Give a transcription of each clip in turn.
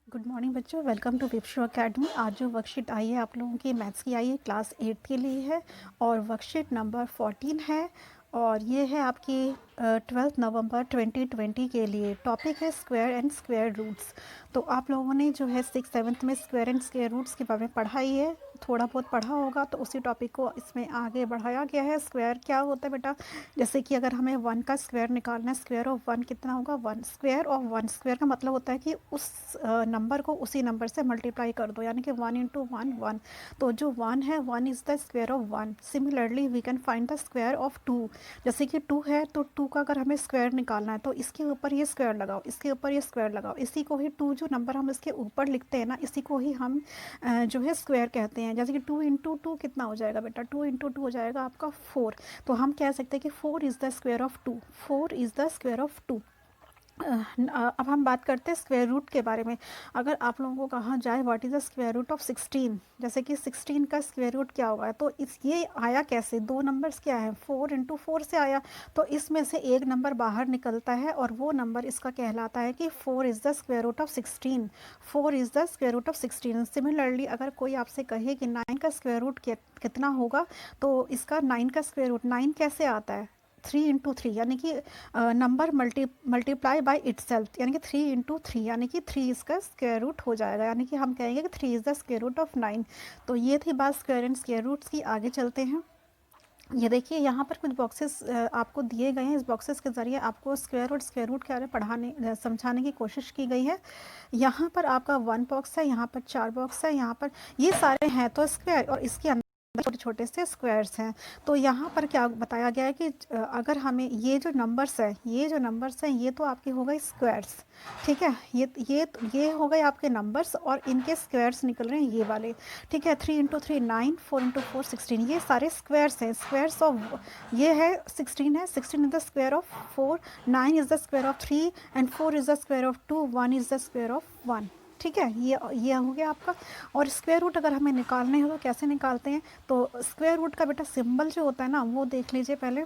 Good morning बच्चों, welcome to विप्शो academy. आज जो वर्कशीट आई है आप लोगों की मैथ्स की आई है, क्लास 8 के लिए है और वर्कशीट नंबर 14 है और ये है आपकी 12 नवंबर 2020 के लिए। टॉपिक है स्क्वायर एंड स्क्वायर रूट्स। तो आप लोगों ने जो है 6th-7th में स्क्वायर एंड स्क्वायर रूट्स के बारे में पढ़ा ही है, थोड़ा बहुत पढ़ा होगा, तो उसी टॉपिक को इसमें आगे बढ़ाया गया है। स्क्वायर क्या होता है बेटा, जैसे कि अगर हमें 1 का स्क्वायर निकालना है, स्क्वायर ऑफ 1 कितना होगा 1। स्क्वायर ऑफ 1, स्क्वायर का मतलब होता है कि उस नंबर को उसी नंबर से मल्टीप्लाई कर दो, यानी कि 1 इंटू 1 1। तो जो 1 है 1 is the square of 1। Similarly we can find the square of 2। जैसे कि 2 है तो 2 का अगर हमें स्क्वायर निकालना है तो इसके ऊपर ये स्क्वायर लगाओ, इसके ऊपर ये स्क्वायर लगाओ, इसी को ही 2 जो नंबर हम इसके ऊपर लिखते हैं ना, इसी को ही हम जो है स्क्वायर कहते हैं। जैसे कि 2 इंटू 2 कितना हो जाएगा बेटा, 2 इंटू 2 हो जाएगा आपका 4। तो हम कह सकते हैं कि 4 is the square of 2, 4 is the square of 2। अब हम बात करते हैं स्क्वायर रूट के बारे में। अगर आप लोगों को कहा जाए what is the square root of 16, जैसे कि 16 का स्क्वायर रूट क्या होगा, तो इस ये आया कैसे, दो नंबर्स क्या है 4 इंटू 4 से आया। तो इसमें से एक नंबर बाहर निकलता है और वो नंबर इसका कहलाता है कि 4 is the square root of 16, 4 is the square root of 16। Similarly अगर कोई आपसे कहे कि 9 का स्क्वायर रूट कितना होगा, तो इसका 9 का स्क्वायर रूट 9 कैसे आता है, 3 इंटू 3, यानी कि नंबर मल्टीप्लाई बाय इटसेल्फ, यानी कि 3 इंटू 3, यानी कि 3 इसका स्क्वायर रूट हो जाएगा, यानी कि हम कहेंगे कि 3 is the square root of 9। तो ये थी बात स्क्वायर एंड स्क्वायर रूट्स की। आगे चलते हैं। ये देखिए यहाँ पर कुछ बॉक्सेस आपको दिए गए हैं। इस बॉक्सेस के ज़रिए आपको स्क्वायर और स्क्वायर रूट के बारे में पढ़ाने समझाने की कोशिश की गई है। यहाँ पर आपका 1 बॉक्स है, यहाँ पर 4 बॉक्स है, यहाँ पर ये सारे हैं तो स्क्वायर, और इसके अंदर छोटे छोटे से स्क्वायर्स हैं। तो यहाँ पर क्या बताया गया है कि अगर हमें ये जो नंबर्स है, ये जो नंबर्स हैं ये तो आपके हो गए स्क्वायर्स, ठीक है। ये हो गए आपके नंबर्स और इनके स्क्वायर्स निकल रहे हैं ये वाले, ठीक है। 3 इंटू 3 9, 4 इंटू 4 16, ये सारे स्क्वायर्स हैं। स्क्वायर्स ऑफ ये है 16 है, 16 is the square of 4, 9 is the square of 3 and 4 is the square of 2, 1 is the square of 1, ठीक है। ये हो गया आपका। और स्क्वायर रूट अगर हमें निकालने हो तो कैसे निकालते हैं, तो स्क्वायर रूट का बेटा सिंबल जो होता है ना वो देख लीजिए पहले।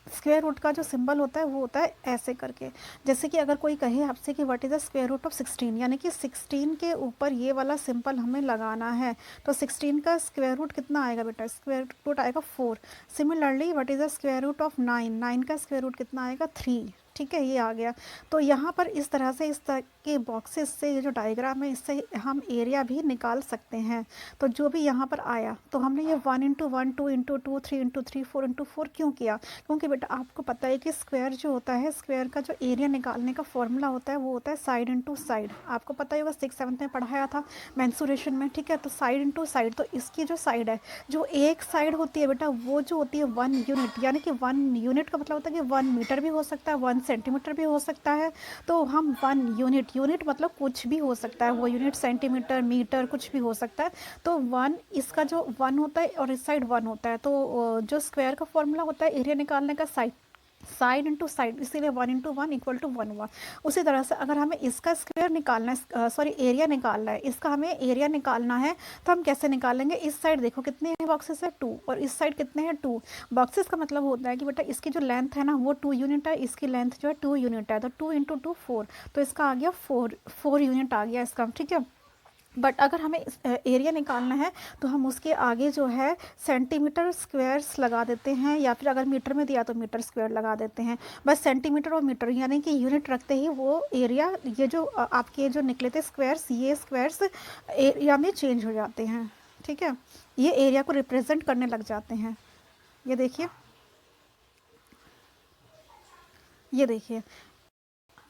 स्क्वायर रूट का जो सिंबल होता है वो होता है ऐसे करके। जैसे कि अगर कोई कहे आपसे कि what is the square root of 16, यानी कि 16 के ऊपर ये वाला सिंबल हमें लगाना है, तो 16 का स्क्वायर रूट कितना आएगा बेटा, स्क्वायर रूट आएगा 4। Similarly what is the square root of 9, 9 का स्क्वायर रूट कितना आएगा 3, ठीक है। ये आ गया। तो यहाँ पर इस तरह के बॉक्सेस से ये जो डायग्राम है इससे हम एरिया भी निकाल सकते हैं। तो जो भी यहाँ पर आया, तो हमने ये 1 इंटू 1, 2 इंटू 2, 3 इंटू 3, 4 इंटू 4 क्यों किया, क्योंकि बेटा आपको पता है कि स्क्वायर जो होता है, स्क्वायर का जो एरिया निकालने का फॉर्मूला होता है वो होता है साइड इंटू साइड। आपको पता ही होगा 6th-7th में पढ़ाया था मेंसुरेशन में, ठीक है। तो साइड इंटू साइड, तो इसकी जो साइड है, जो एक साइड होती है बेटा वो जो होती है 1 यूनिट, यानी कि 1 यूनिट का मतलब होता है कि 1 मीटर भी हो सकता है, 1 सेंटीमीटर भी हो सकता है। तो हम 1 यूनिट, यूनिट मतलब कुछ भी हो सकता है, वो यूनिट सेंटीमीटर मीटर कुछ भी हो सकता है। तो 1 इसका जो 1 होता है और इस साइड 1 होता है, तो जो स्क्वायर का फॉर्मूला होता है एरिया निकालने का साइड, साइड इंटू साइड, इसीलिए 1 इंटू 1 इक्वल टू 1 हुआ। उसी तरह से अगर हमें इसका स्क्वायर निकालना है, सॉरी एरिया निकालना है, इसका हमें एरिया निकालना है, तो हम कैसे निकालेंगे। इस साइड देखो कितने बॉक्सेस है 2, और इस साइड कितने हैं 2। बॉक्सेस का मतलब होता है कि बेटा इसकी जो लेंथ है ना वो 2 यूनिट है, इसकी लेंथ जो है 2 यूनिट है, तो 2 इंटू 2 4, तो इसका आ गया 4 यूनिट आ गया इसका, ठीक है। बट अगर हमें एरिया निकालना है तो हम उसके आगे जो है सेंटीमीटर स्क्वायर्स लगा देते हैं, या फिर अगर मीटर में दिया तो मीटर स्क्वायर लगा देते हैं। बस सेंटीमीटर और मीटर यानी कि यूनिट रखते ही वो एरिया, ये जो आपके जो निकले थे स्क्वायर्स, ये स्क्वायर्स एरिया में चेंज हो जाते हैं, ठीक है। ये एरिया को रिप्रेजेंट करने लग जाते हैं। ये देखिए, ये देखिए।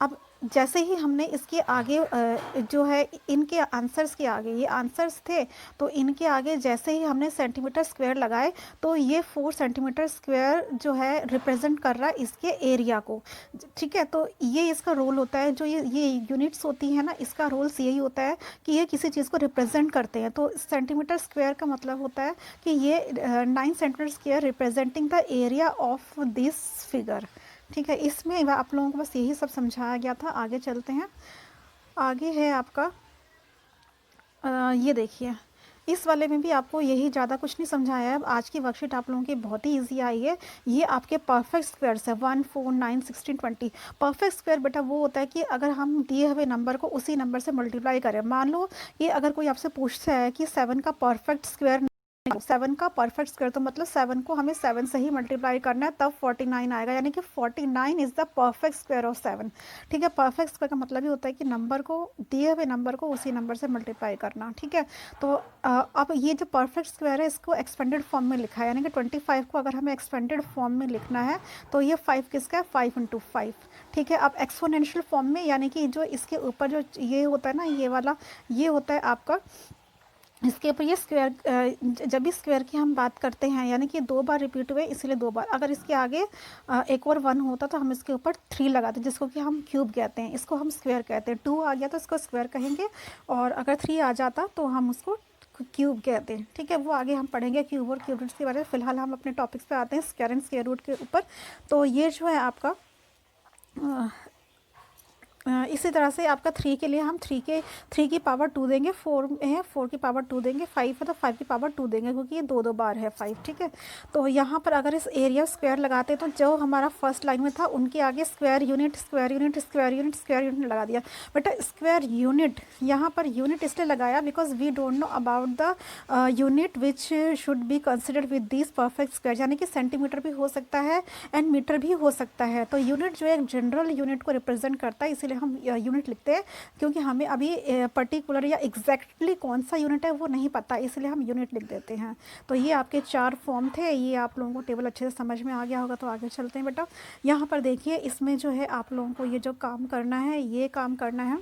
अब जैसे ही हमने इसके आगे जो है इनके आंसर्स के आगे, ये आंसर्स थे, तो इनके आगे जैसे ही हमने सेंटीमीटर स्क्वायर लगाए, तो ये 4 सेंटीमीटर स्क्वायर जो है रिप्रेजेंट कर रहा है इसके एरिया को, ठीक है। तो ये इसका रोल होता है, जो ये यूनिट्स होती है ना, इसका रोल्स यही होता है कि ये किसी चीज़ को रिप्रेजेंट करते हैं। तो सेंटीमीटर स्क्वायर का मतलब होता है कि ये 9 centimetre square representing the area of this figure, ठीक है। इसमें आप लोगों को बस यही सब समझाया गया था। आगे चलते हैं। आगे है आपका ये देखिए, इस वाले में भी आपको यही ज़्यादा कुछ नहीं समझाया है। आज की वर्कशीट आप लोगों की बहुत ही ईजी आई है। ये आपके परफेक्ट स्क्वायर्स है 1, 4, 9, 16, 20। परफेक्ट स्क्वायर बेटा वो होता है कि अगर हम दिए हुए नंबर को उसी नंबर से मल्टीप्लाई करें। मान लो कि अगर कोई आपसे पूछता है कि 7 का परफेक्ट स्क्वायर, 7 का परफेक्ट स्क्वायर, तो मतलब 7 को हमें 7 से ही मल्टीप्लाई करना है, तब 49 आएगा। यानी कि 49 is the perfect square of 7। ठीक है, परफेक्ट स्क्वायर का मतलब ये होता है कि नंबर को, दिए हुए नंबर को उसी नंबर से मल्टीप्लाई करना। ठीक है, तो अब ये जो परफेक्ट स्क्वायर है इसको एक्सपेंडेड फॉर्म में लिखा है, यानी कि 25 को अगर हमें एक्सपेंडेड फॉर्म में लिखना है तो ये 5 किसका है, 5 इंटू 5। ठीक है, अब एक्सपोनेंशियल फॉर्म में, यानी कि जो इसके ऊपर जो ये होता है ना, ये वाला, ये होता है आपका, इसके ऊपर ये स्क्वायर, जब भी स्क्वायर की हम बात करते हैं यानी कि 2 बार रिपीट हुए इसलिए 2 बार। अगर इसके आगे एक और 1 होता तो हम इसके ऊपर 3 लगाते, जिसको कि हम क्यूब कहते हैं, इसको हम स्क्वायर कहते हैं। 2 आ गया तो इसको स्क्वायर कहेंगे, और अगर 3 आ जाता तो हम उसको क्यूब कहते हैं। ठीक है, वो आगे हम पढ़ेंगे क्यूब और क्यूब रूट्स के बारे में। फिलहाल हम अपने टॉपिक्स पे आते हैं, स्क्वायर एंड स्क्वायर रूट के ऊपर। तो ये जो है आपका इसी तरह से आपका 3 के लिए हम 3 की पावर 2 देंगे, 4 है 4 की पावर 2 देंगे, 5 है तो 5 की पावर 2 देंगे, क्योंकि ये 2 बार है 5। ठीक है, तो यहाँ पर अगर इस एरिया स्क्वायर लगाते तो जो हमारा फर्स्ट लाइन में था उनके आगे square unit square unit square unit square unit लगा दिया। बेटा स्क्वायर यूनिट, यहाँ पर यूनिट इसलिए लगाया because we don't know about the unit which should be considered with this perfect square, यानी कि सेंटीमीटर भी हो सकता है एंड मीटर भी हो सकता है। तो यूनिट जो है एक जनरल यूनिट को रिप्रेजेंट करता है, इसीलिए हम यूनिट लिखते हैं, क्योंकि हमें अभी पर्टिकुलर या एग्जैक्टली कौन सा यूनिट है वो नहीं पता, इसलिए हम यूनिट लिख देते हैं। तो ये आपके 4 फॉर्म थे, ये आप लोगों को टेबल अच्छे से समझ में आ गया होगा। तो आगे चलते हैं बेटा। यहाँ पर देखिए, इसमें जो है आप लोगों को ये जो काम करना है, ये काम करना है,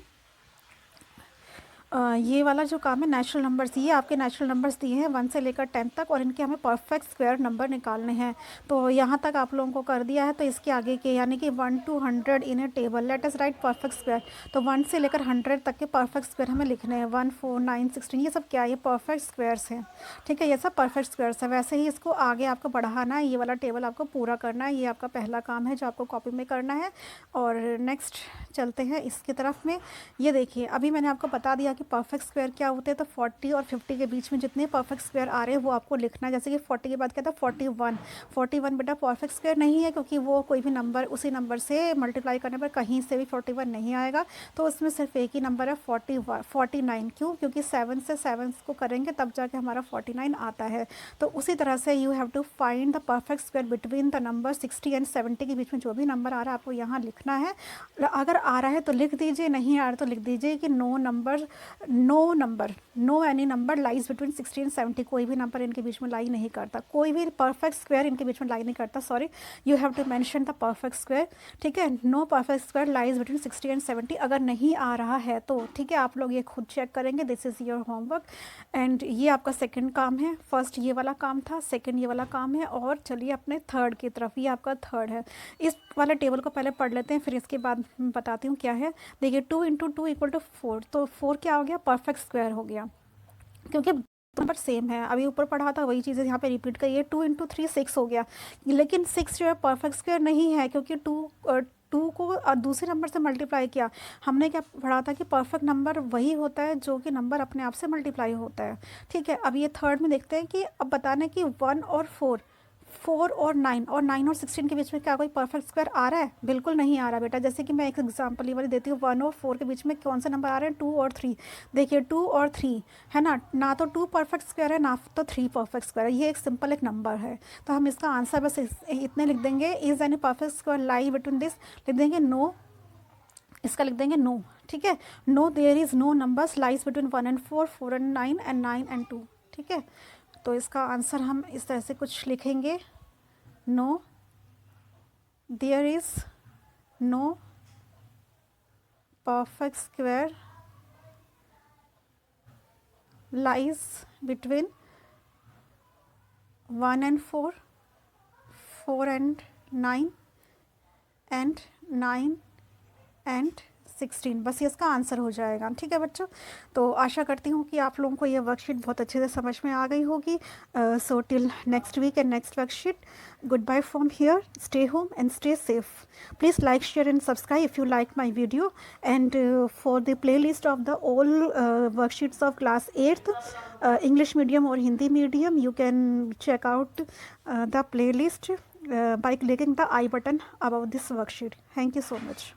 ये वाला जो काम है नेचुरल नंबर्स, ये आपके नेचुरल नंबर्स दिए हैं 1 से लेकर 10 तक, और इनके हमें परफेक्ट स्क्वायर नंबर निकालने हैं। तो यहाँ तक आप लोगों को कर दिया है, तो इसके आगे के यानी कि 1 to 100 in A table, let us right perfect square. तो 1 से लेकर 100 तक के परफेक्ट स्क्वायर हमें लिखने हैं। 1, 4, 9, 16, ये सब क्या है, ये परफेक्ट स्क्वायर्स हैं। ठीक है, ये सब परफेक्ट स्क्वायर्स है। वैसे ही इसको आगे आपको बढ़ाना है, ये वाला टेबल आपको पूरा करना है। ये आपका पहला काम है जो आपको कॉपी में करना है। और नेक्स्ट चलते हैं इसकी तरफ में। ये देखिए, अभी मैंने आपको बता दिया कि परफेक्ट स्क्वायर क्या होते हैं। तो 40 और 50 के बीच में जितने परफेक्ट स्क्वायर आ रहे हैं वो आपको लिखना है। जैसे कि 40 के बाद क्या था, 41। 41 बेटा परफेक्ट स्क्वायर नहीं है, क्योंकि वो कोई भी नंबर उसी नंबर से मल्टीप्लाई करने पर कहीं से भी 41 नहीं आएगा। तो उसमें सिर्फ एक ही नंबर है 49। क्यों, क्योंकि 7 से 7 को करेंगे तब जाके हमारा 49 आता है। तो उसी तरह से you have to find the perfect square between the number 60 and 70 के बीच में जो भी नंबर आ रहा है आपको यहाँ लिखना है। अगर आ रहा है तो लिख दीजिए, नहीं आ रहा तो लिख दीजिए कि no any number lies between 60 and 70। कोई भी नंबर इनके बीच में लाई नहीं करता, कोई भी परफेक्ट स्क्वायर इनके बीच में लाई नहीं करता। Sorry, you have to mention the perfect square. ठीक है, no perfect square lies between 60 and 70। अगर नहीं आ रहा है तो ठीक है, आप लोग ये खुद चेक करेंगे। This is your homework. And ये आपका सेकंड काम है। फर्स्ट ये वाला काम था, सेकंड ये वाला काम है, और चलिए अपने थर्ड की तरफ। ये आपका थर्ड है। इस वाले टेबल को पहले पढ़ लेते हैं, फिर इसके बाद बताती हूँ क्या है। देखिए 2 × 2 = 4। तो 4 क्या हो गया, परफेक्ट स्क्वायर हो गया, क्योंकि नंबर सेम है। अभी ऊपर पढ़ा था वही चीज़ें यहाँ पे रिपीट करी है। 2 × 3 6 हो गया, लेकिन 6 जो है परफेक्ट स्क्वायर नहीं है, क्योंकि 2 को दूसरे नंबर से मल्टीप्लाई किया। हमने क्या पढ़ा था कि परफेक्ट नंबर वही होता है जो कि नंबर अपने आप से मल्टीप्लाई होता है। ठीक है, अब ये थर्ड में देखते हैं कि अब बताना है कि 1 और 4, 4 और 9, और 9 और 16 के बीच में क्या कोई परफेक्ट स्क्वायर आ रहा है? बिल्कुल नहीं आ रहा बेटा। जैसे कि मैं एक एग्जांपल ये वाली देती हूँ, 1 और 4 के बीच में कौन से नंबर आ रहे हैं, 2 और 3। देखिए 2 और 3 है ना तो 2 परफेक्ट स्क्वायर है, ना तो 3 परफेक्ट स्क्वायर है। ये एक सिंपल एक नंबर है। तो हम इसका आंसर बस इतने लिख देंगे, is any perfect square lie between this, लिख देंगे नो, इसका लिख देंगे नो। ठीक है, no there is no numbers lies between 1 and 4, 4 and 9 and 9 and 2। ठीक है, तो इसका आंसर हम इस तरह से कुछ लिखेंगे, no there is no perfect square lies between 1 and 4, 4 and 9 and 9 and 16, बस ये इसका आंसर हो जाएगा। ठीक है बच्चों, तो आशा करती हूँ कि आप लोगों को ये वर्कशीट बहुत अच्छे से समझ में आ गई होगी। So till next week and next worksheet, good bye from here, stay home and stay safe. Please like, share and subscribe if you like my video, and for the playlist of the all worksheets of class 8th English medium or Hindi medium, you can check out the playlist by clicking the I button above this worksheet. Thank you so much.